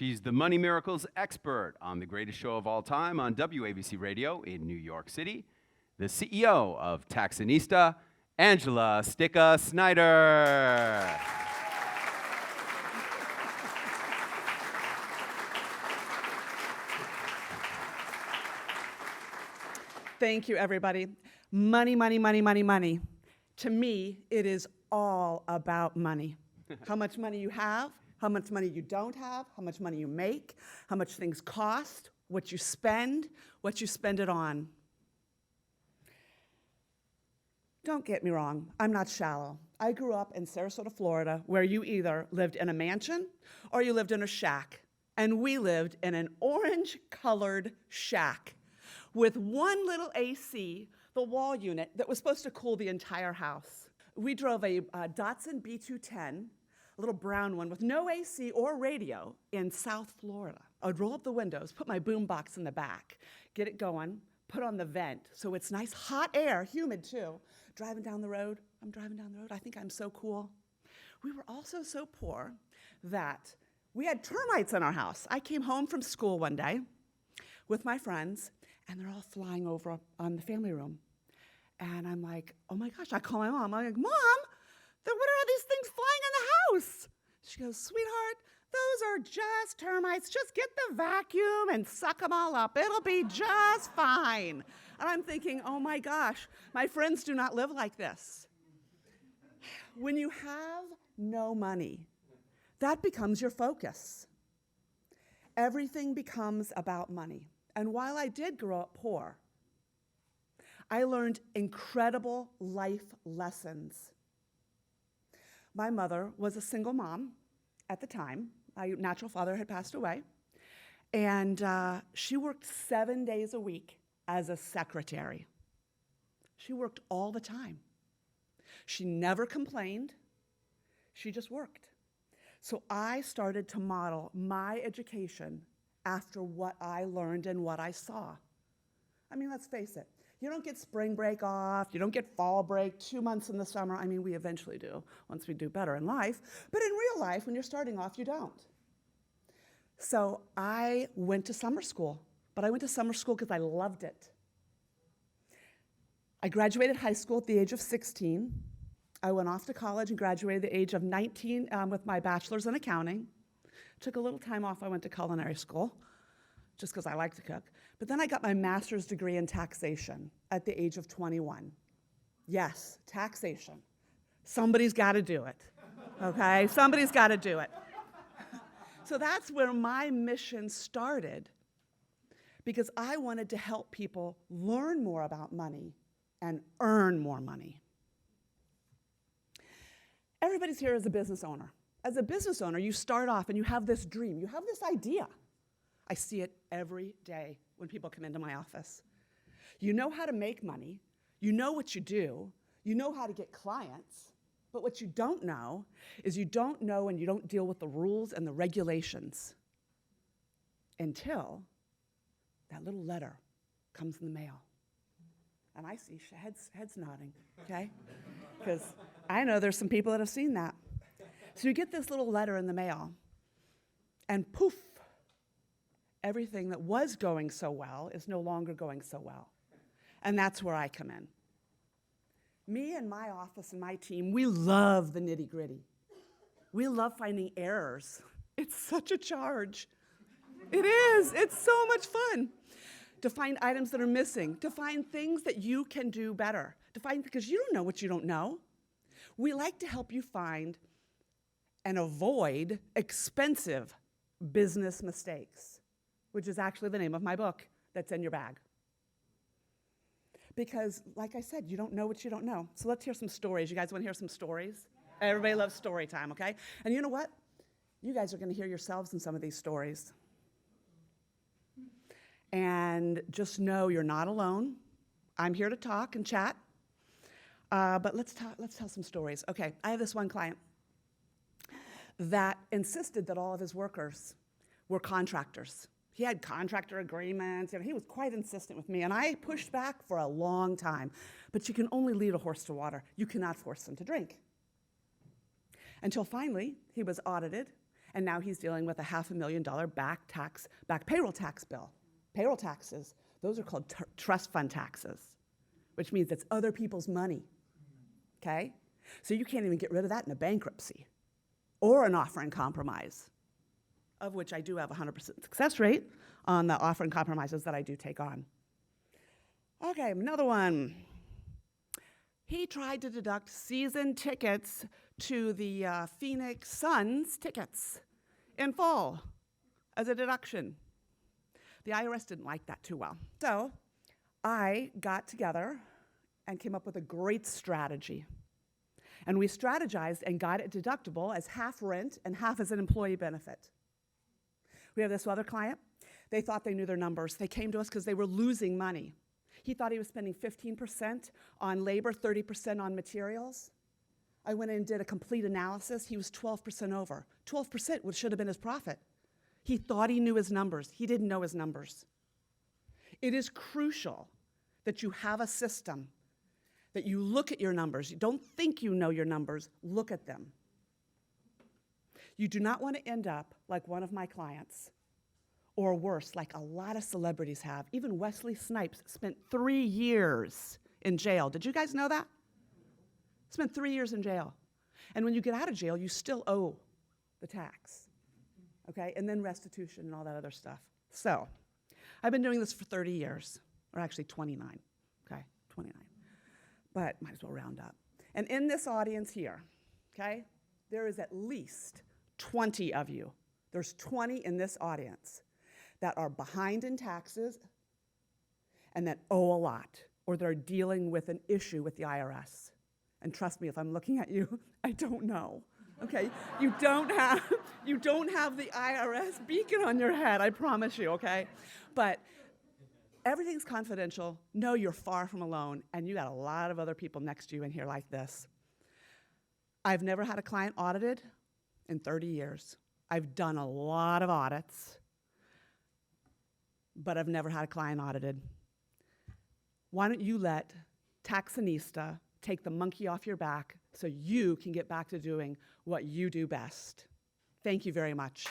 She's the Money Miracles expert on the greatest show of all time on WABC Radio in New York City, the CEO of Taxinista, Angela Sticka Snyder. Thank you, everybody. Money, money, money, money, money. To me, it is all about money. How much money you have, how much money you don't have, how much money you make, how much things cost, what you spend it on. Don't get me wrong, I'm not shallow. I grew up in Sarasota, Florida, where you either lived in a mansion or you lived in a shack. And we lived in an orange-colored shack with one little AC, the wall unit, that was supposed to cool the entire house. We drove a Datsun B210, a little brown one with no AC or radio in South Florida. I would roll up the windows, put my boom box in the back, get it going, put on the vent so it's nice hot air, humid too. Driving down the road, I'm driving down the road, I think I'm so cool. We were also so poor that we had termites in our house. I came home from school one day with my friends, and they're all flying over on the family room. And I'm like, oh my gosh, I call my mom. I'm like, Mom, what are all these things flying in the house? She goes, sweetheart, those are just termites. Just get the vacuum and suck them all up. It'll be just fine. And I'm thinking, oh my gosh, my friends do not live like this. When you have no money, that becomes your focus. Everything becomes about money. And while I did grow up poor, I learned incredible life lessons. My mother was a single mom at the time. My natural father had passed away. And she worked 7 days a week as a secretary. She worked all the time. She never complained. She just worked. So I started to model my education after what I learned and what I saw. I mean, let's face it. You don't get spring break off. You don't get fall break 2 months in the summer. I mean, we eventually do once we do better in life. But in real life, when you're starting off, you don't. So I went to summer school. But I went to summer school because I loved it. I graduated high school at the age of 16. I went off to college and graduated at the age of 19 with my bachelor's in accounting. Took a little time off. I went to culinary school just because I like to cook. But then I got my master's degree in taxation at the age of 21. Yes, taxation. Somebody's got to do it, okay? Somebody's got to do it. So that's where my mission started, because I wanted to help people learn more about money and earn more money. Everybody's here as a business owner. As a business owner, you start off and you have this dream, you have this idea. I see it every day when people come into my office. You know how to make money, you know what you do, you know how to get clients, but what you don't know is you don't know and you don't deal with the rules and the regulations until that little letter comes in the mail. And I see heads nodding, okay? Because I know there's some people that have seen that. So you get this little letter in the mail, and poof, everything that was going so well is no longer going so well. And that's where I come in. Me and my office and my team, we love the nitty-gritty. We love finding errors. It's such a charge. It is. It's so much fun to find items that are missing, to find things that you can do better, because you don't know what you don't know. We like to help you find and avoid expensive business mistakes, which is actually the name of my book that's in your bag. Because, like I said, you don't know what you don't know. So let's hear some stories. You guys want to hear some stories? Yeah. Everybody loves story time, okay? And you know what? You guys are going to hear yourselves in some of these stories. And just know you're not alone. I'm here to talk and chat. But let's tell some stories. Okay, I have this one client that insisted that all of his workers were contractors. He had contractor agreements, and he was quite insistent with me, and I pushed back for a long time. But you can only lead a horse to water. You cannot force them to drink. Until finally, he was audited, And now he's dealing with a $500,000 back payroll tax bill. Payroll taxes, those are called trust fund taxes, which means it's other people's money, okay? So you can't even get rid of that in a bankruptcy or an offer in compromise, of which I do have a 100% success rate on the offer and compromises that I do take on. Okay, another one. He tried to deduct season tickets to the Phoenix Suns tickets in full as a deduction. The IRS didn't like that too well. So I got together and came up with a great strategy. And we strategized and got it deductible as half rent and half as an employee benefit. We have this other client. They thought they knew their numbers. They came to us because they were losing money. He thought he was spending 15% on labor, 30% on materials. I went in and did a complete analysis. He was 12% over. 12% should have been his profit. He thought he knew his numbers. He didn't know his numbers. It is crucial that you have a system, that you look at your numbers. You don't think you know your numbers, look at them. You do not want to end up like one of my clients, or worse, like a lot of celebrities have. Even Wesley Snipes spent 3 years in jail. Did you guys know that? Spent 3 years in jail. And when you get out of jail, you still owe the tax, okay? And then restitution and all that other stuff. So I've been doing this for 30 years, or actually 29, okay, 29. But might as well round up. And in this audience here, okay, there is at least 20 of you. There's 20 in this audience that are behind in taxes and that owe a lot, or they're dealing with an issue with the IRS. And trust me, if I'm looking at you, I don't know, okay? You don't have the IRS beacon on your head, I promise you, okay? But everything's confidential. No, you're far from alone, and you got a lot of other people next to you in here like this. I've never had a client audited in 30 years. I've done a lot of audits, but I've never had a client audited. Why don't you let Taxinista take the monkey off your back so you can get back to doing what you do best? Thank you very much.